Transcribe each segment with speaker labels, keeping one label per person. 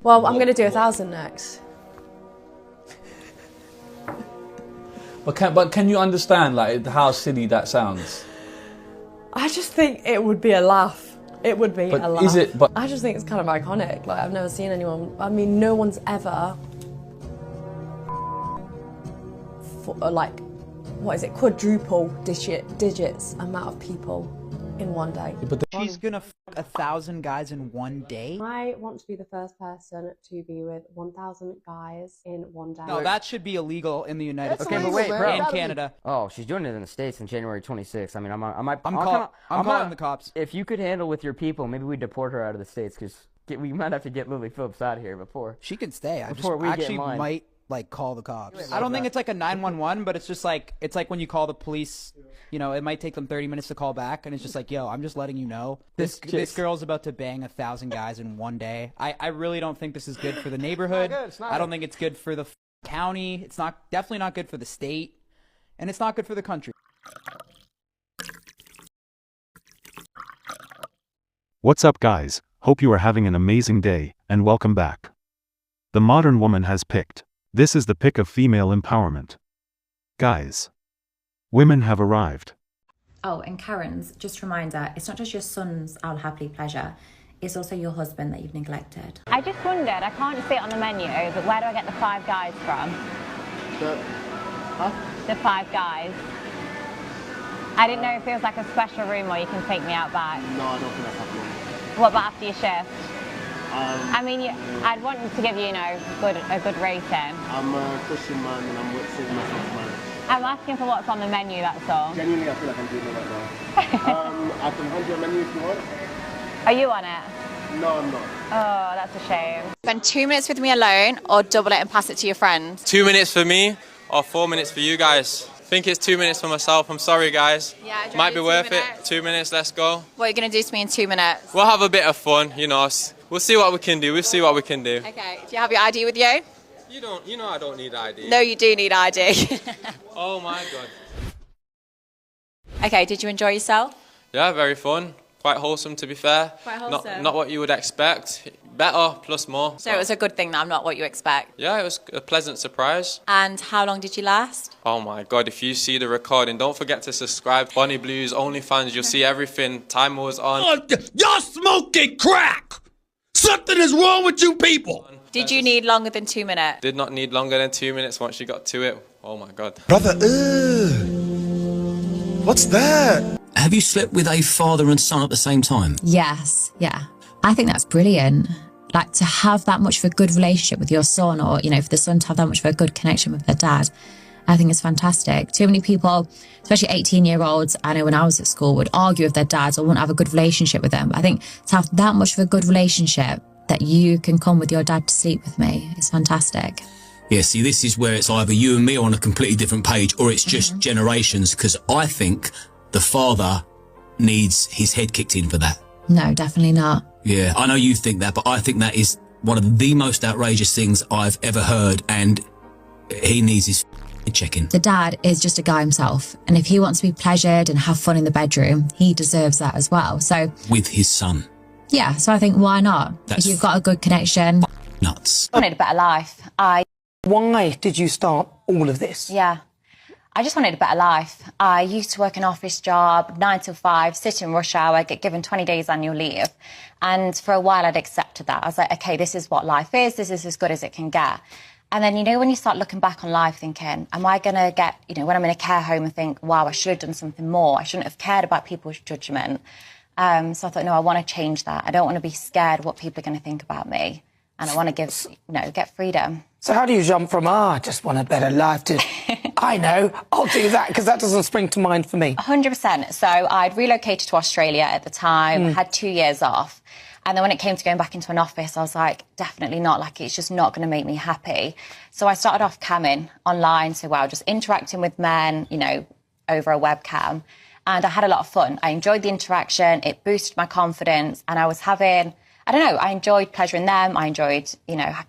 Speaker 1: Well, I'm going to do 1,000 next.
Speaker 2: But can you understand like how silly that sounds?
Speaker 1: I just think it would be a laugh. It would be a laugh.
Speaker 2: Is it? But
Speaker 1: I just think it's kind of iconic. Like, I've never seen anyone. I mean, no one's ever, like, what is it? Quadruple digits amount of people in one day.
Speaker 3: She's gonna f 1,000 guys in one day?
Speaker 1: I want to be the first person to be with 1,000 guys in one day.
Speaker 3: No, that should be illegal in the United States.
Speaker 4: Okay, but wait, bro.
Speaker 3: And Canada.
Speaker 4: Oh, she's doing it in the States on January 26th. I mean, I'm
Speaker 3: calling the cops.
Speaker 4: If you could handle with your people, maybe we deport her out of the States, because we might have to get Lily Phillips out of here before.
Speaker 3: She can stay. I just
Speaker 4: we
Speaker 3: actually might like call the cops. I don't think it's like a 911, but it's just like, it's like when you call the police, you know, it might take them 30 minutes to call back, and it's just like, yo, I'm just letting you know this girl's about to bang 1,000 guys in one day. I really don't think this is good for the neighborhood. I don't think it's good for the county. It's definitely not good for the state, and it's not good for the country.
Speaker 5: What's up, guys? Hope you are having an amazing day, and welcome back. The modern woman has picked. This is the pick of female empowerment. Guys, women have arrived.
Speaker 6: Oh, and Karen's, just a reminder, it's not just your sons I'll happily pleasure, it's also your husband that you've neglected.
Speaker 7: I just wondered, I can't see it on the menu, but where do I get the 5 guys from? The 5 guys. I didn't know if it was like a special room or you can take me out back.
Speaker 8: No, I don't think that's happening.
Speaker 7: What about after your shift? I mean, I'd want to give you, a good rating.
Speaker 8: I'm a Christian man and I'm saving myself for marriage.
Speaker 7: I'm asking for what's on the menu, that's all.
Speaker 8: Genuinely, I feel like I'm doing it right now. I can hand you a menu if you want.
Speaker 7: Are you on it?
Speaker 8: No, I'm not.
Speaker 7: Oh, that's a shame.
Speaker 9: Spend 2 minutes with me alone or double it and pass it to your friend?
Speaker 10: 2 minutes for me or 4 minutes for you guys. I think it's 2 minutes for myself. I'm sorry, guys.
Speaker 9: Yeah,
Speaker 10: might be worth it. 2 minutes, let's go.
Speaker 9: What are you going to do to me in 2 minutes?
Speaker 10: We'll have a bit of fun, you know. We'll see what we can do. We'll see what we can do.
Speaker 9: Okay. Do you have your ID with you?
Speaker 10: You know I don't need ID.
Speaker 9: No, you do need ID.
Speaker 10: Oh my God.
Speaker 9: Okay, did you enjoy yourself?
Speaker 10: Yeah, very fun. Quite wholesome, to be fair.
Speaker 9: Quite wholesome.
Speaker 10: Not what you would expect. Better, plus more.
Speaker 9: So it was a good thing that I'm not what you expect?
Speaker 10: Yeah, it was a pleasant surprise.
Speaker 9: And how long did you last?
Speaker 10: Oh my God, if you see the recording, don't forget to subscribe. Bonnie Blues, OnlyFans, you'll see everything. Timer was on.
Speaker 11: Y'all smoking crack! Something is wrong with you people!
Speaker 9: Did you need longer than 2 minutes?
Speaker 10: Did not need longer than 2 minutes once you got to it. Oh my God.
Speaker 11: Brother, what's that?
Speaker 12: Have you slept with a father and son at the same time?
Speaker 6: Yes, yeah. I think that's brilliant. Like, to have that much of a good relationship with your son, or, for the son to have that much of a good connection with their dad, I think it's fantastic. Too many people, especially 18-year-olds, I know when I was at school, would argue with their dads or wouldn't have a good relationship with them. But I think to have that much of a good relationship that you can come with your dad to sleep with me is fantastic.
Speaker 12: Yeah, see, this is where it's either you and me are on a completely different page, or it's just generations, because I think the father needs his head kicked in for that.
Speaker 6: No, definitely not.
Speaker 12: Yeah, I know you think that, but I think that is one of the most outrageous things I've ever heard, and he needs his checking.
Speaker 6: The dad is just a guy himself, and if he wants to be pleasured and have fun in the bedroom, he deserves that as well. So
Speaker 12: with his son.
Speaker 6: Yeah, so I think why not? If you've got a good connection.
Speaker 12: Nuts.
Speaker 7: I wanted a better life.
Speaker 11: Why did you start all of this?
Speaker 7: Yeah. I just wanted a better life. I used to work an office job, 9 till 5, sit in rush hour, get given 20 days annual leave. And for a while I'd accepted that. I was like, okay, this is what life is. This is as good as it can get. And then, when you start looking back on life thinking, am I going to get, when I'm in a care home and think, wow, I should have done something more. I shouldn't have cared about people's judgment. So I thought, no, I want to change that. I don't want to be scared what people are going to think about me. And I want to give, get freedom.
Speaker 11: So how do you jump from, I just want a better life to, I know, I'll do that, because that doesn't spring to mind for me.
Speaker 7: 100%. So I'd relocated to Australia at the time, had 2 years off. And then when it came to going back into an office, I was like, definitely not. Like, it's just not going to make me happy. So I started off camming online. So, just interacting with men, over a webcam. And I had a lot of fun. I enjoyed the interaction. It boosted my confidence. And I was having, I enjoyed pleasuring them. I enjoyed,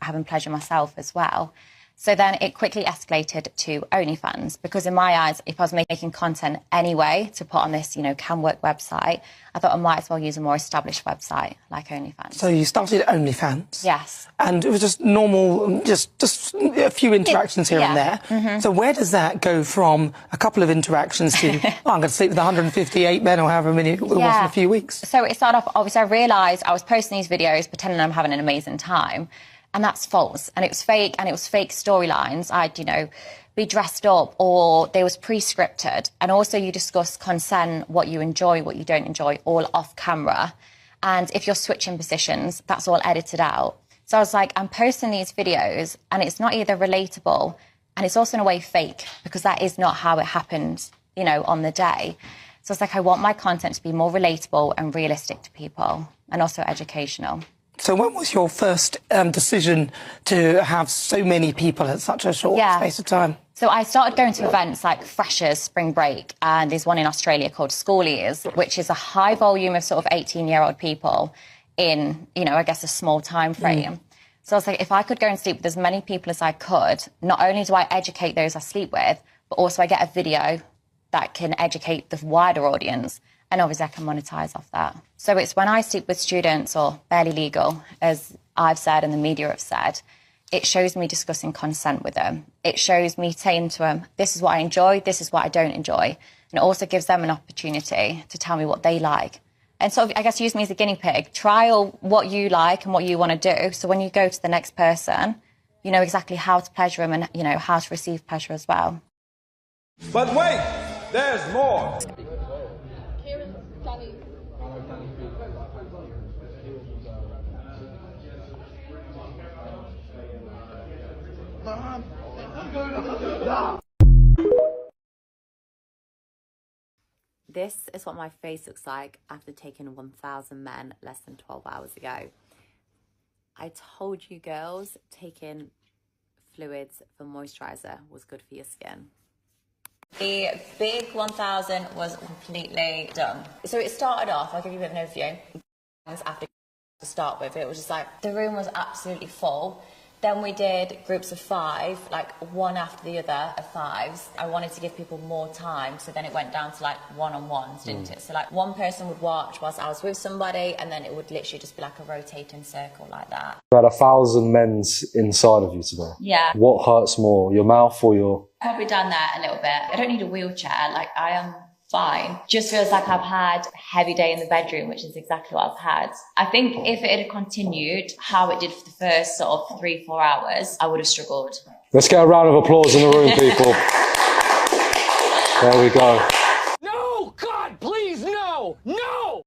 Speaker 7: having pleasure myself as well. So then it quickly escalated to OnlyFans, because in my eyes, if I was making content anyway to put on this, can work website, I thought I might as well use a more established website like OnlyFans.
Speaker 11: So you started OnlyFans?
Speaker 7: Yes.
Speaker 11: And it was just normal, just a few interactions here and there.
Speaker 7: Mm-hmm.
Speaker 11: So where does that go from a couple of interactions to, I'm going to sleep with 158 men or however many it was in a few weeks?
Speaker 7: So it started off, obviously I realised I was posting these videos pretending I'm having an amazing time. And that's false. And it was fake, and it was fake storylines. I'd, be dressed up, or they was pre-scripted. And also you discuss consent, what you enjoy, what you don't enjoy, all off camera. And if you're switching positions, that's all edited out. So I was like, I'm posting these videos and it's not either relatable and it's also in a way fake, because that is not how it happened, on the day. So it's like, I want my content to be more relatable and realistic to people, and also educational.
Speaker 11: So when was your first decision to have so many people at such a short space of time?
Speaker 7: So I started going to events like Freshers, Spring Break, and there's one in Australia called School Years, which is a high volume of sort of 18-year-old people in, I guess a small time frame. So I was like, if I could go and sleep with as many people as I could, not only do I educate those I sleep with, but also I get a video that can educate the wider audience. And obviously I can monetize off that. So it's when I sleep with students, or barely legal, as I've said and the media have said, it shows me discussing consent with them. It shows me saying to them, this is what I enjoy, this is what I don't enjoy. And it also gives them an opportunity to tell me what they like. And sort of, I guess, use me as a guinea pig. Trial what you like and what you want to do. So when you go to the next person, you know exactly how to pleasure them and, how to receive pleasure as well.
Speaker 13: But wait, there's more.
Speaker 14: This is what my face looks like after taking 1,000 men less than 12 hours ago. I told you girls, taking fluids for moisturizer was good for your skin. The big 1,000 was completely done. So it started off, I'll give you a bit of an overview. After to start with, it was just like the room was absolutely full. Then we did groups of 5, like one after the other of 5s. I wanted to give people more time, so then it went down to like one-on-ones, didn't it? So like one person would watch whilst I was with somebody, and then it would literally just be like a rotating circle like that.
Speaker 15: You had 1,000 men's inside of you today.
Speaker 14: Yeah.
Speaker 15: What hurts more, your mouth or your...
Speaker 14: Probably down there a little bit. I don't need a wheelchair, like I am fine. Just feels like I've had a heavy day in the bedroom, which is exactly what I've had. I think if it had continued how it did for the first sort of 3-4 hours, I would have struggled.
Speaker 15: Let's get a round of applause in the room, people. There we go.
Speaker 16: No! God, please, no! No!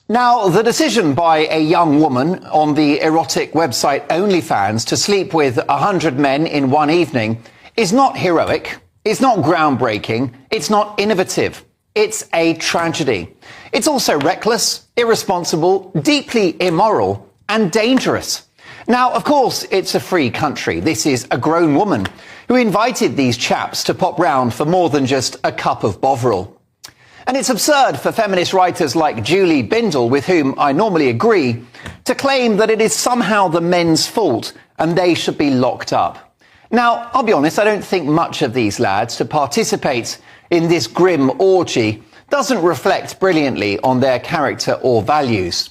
Speaker 17: Now, the decision by a young woman on the erotic website OnlyFans to sleep with 100 men in one evening is not heroic, it's not groundbreaking, it's not innovative. It's a tragedy. It's also reckless, irresponsible, deeply immoral, and dangerous. Now, of course, it's a free country. This is a grown woman who invited these chaps to pop round for more than just a cup of Bovril. And it's absurd for feminist writers like Julie Bindel, with whom I normally agree, to claim that it is somehow the men's fault and they should be locked up. Now, I'll be honest, I don't think much of these lads to participate in this grim orgy doesn't reflect brilliantly on their character or values.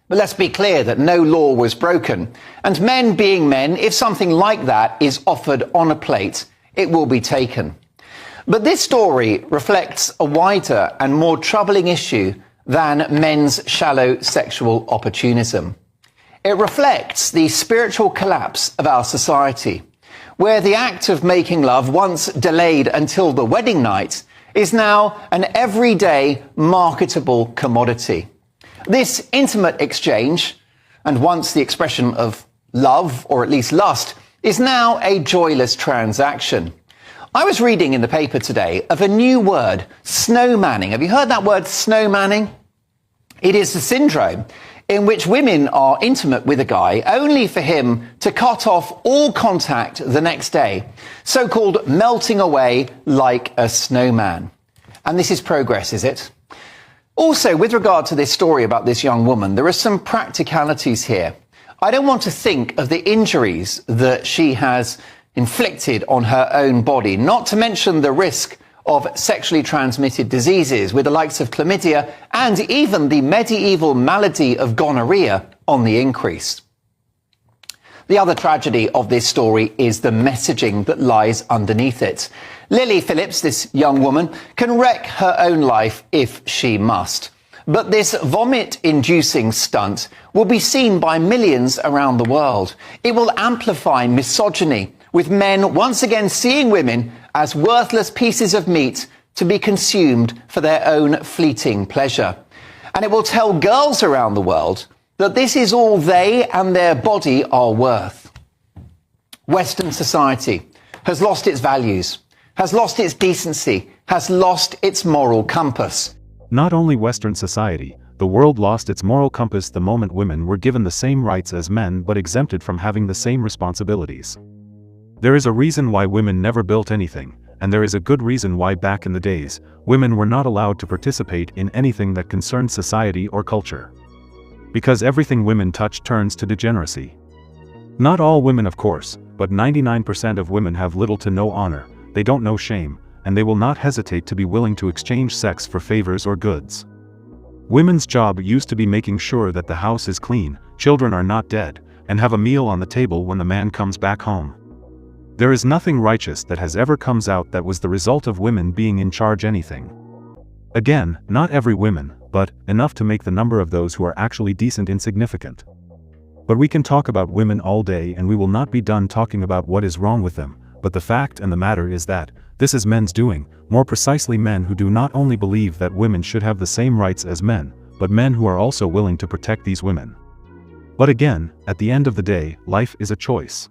Speaker 17: But let's be clear that no law was broken, and men being men, if something like that is offered on a plate, it will be taken. But this story reflects a wider and more troubling issue than men's shallow sexual opportunism. It reflects the spiritual collapse of our society, where the act of making love, once delayed until the wedding night, is now an everyday marketable commodity. This intimate exchange, and once the expression of love, or at least lust, is now a joyless transaction. I was reading in the paper today of a new word, snowmanning. Have you heard that word, snowmanning? It is the syndrome in which women are intimate with a guy only for him to cut off all contact the next day, so-called melting away like a snowman. And this is progress, is it? Also, with regard to this story about this young woman, there are some practicalities here. I don't want to think of the injuries that she has inflicted on her own body, not to mention the risk of sexually transmitted diseases with the likes of chlamydia and even the medieval malady of gonorrhea on the increase. The other tragedy of this story is the messaging that lies underneath it. Lily Phillips, this young woman, can wreck her own life if she must. But this vomit-inducing stunt will be seen by millions around the world. It will amplify misogyny, with men once again seeing women as worthless pieces of meat to be consumed for their own fleeting pleasure. And it will tell girls around the world that this is all they and their body are worth. Western society has lost its values, has lost its decency, has lost its moral compass.
Speaker 5: Not only Western society, the world lost its moral compass the moment women were given the same rights as men but exempted from having the same responsibilities. There is a reason why women never built anything, and there is a good reason why back in the days, women were not allowed to participate in anything that concerned society or culture. Because everything women touch turns to degeneracy. Not all women, of course, but 99% of women have little to no honor, they don't know shame, and they will not hesitate to be willing to exchange sex for favors or goods. Women's job used to be making sure that the house is clean, children are not dead, and have a meal on the table when the man comes back home. There is nothing righteous that has ever comes out that was the result of women being in charge anything. Again, not every woman, but enough to make the number of those who are actually decent insignificant. But we can talk about women all day and we will not be done talking about what is wrong with them, but the fact and the matter is that this is men's doing, more precisely men who do not only believe that women should have the same rights as men, but men who are also willing to protect these women. But again, at the end of the day, life is a choice.